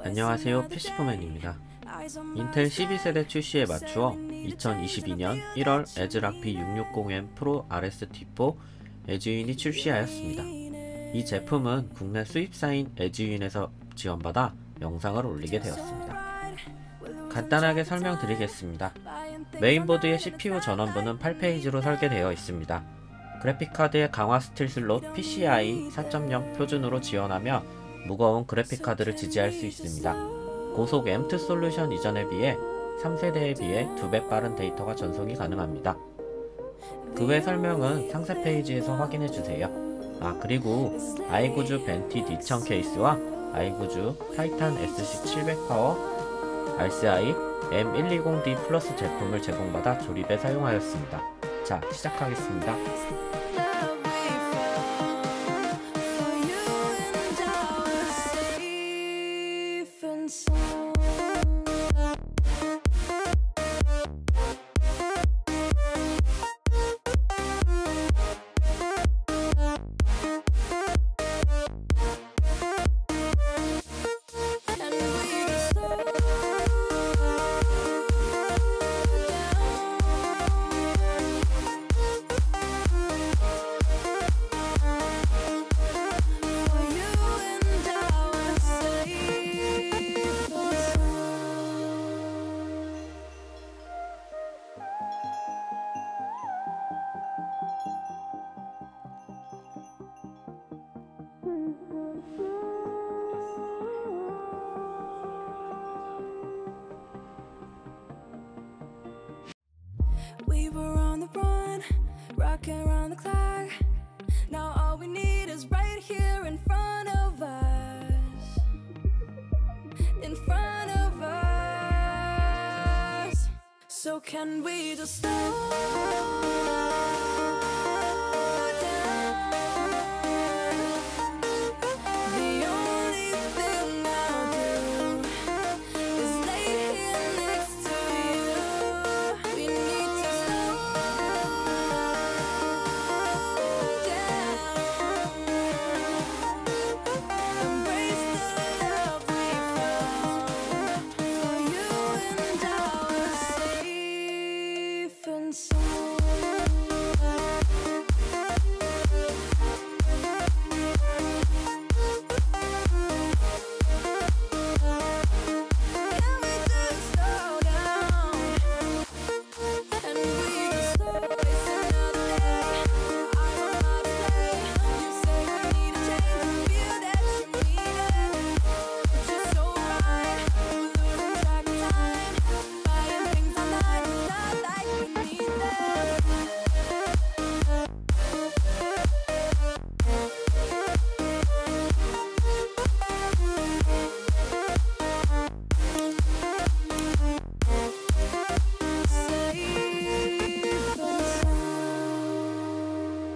안녕하세요, PC포맨입니다. 인텔 12세대 출시에 맞추어 2022년 1월 에즈락 B660M 프로 RST4 에즈윈이 출시하였습니다. 이 제품은 국내 수입사인 에즈윈에서 지원받아 영상을 올리게 되었습니다. 간단하게 설명드리겠습니다. 메인보드의 CPU 전원부는 8페이지로 설계되어 있습니다. 그래픽카드의 강화 스틸 슬롯 PCI 4.0 표준으로 지원하며 무거운 그래픽카드를 지지할 수 있습니다. 고속 M2 솔루션 이전에 비해 3세대에 비해 2배 빠른 데이터가 전송이 가능합니다. 그 외 설명은 상세 페이지에서 확인해주세요. 그리고 아이구즈 벤티 D1000 케이스와 아이구즈 타이탄 SC 700 파워 RCI M120D 플러스 제품을 제공받아 조립에 사용하였습니다. 자, 시작하겠습니다. We were on the run, rocking around the clock. Now all we need is right here in front of us. In front of us. So can we just stop?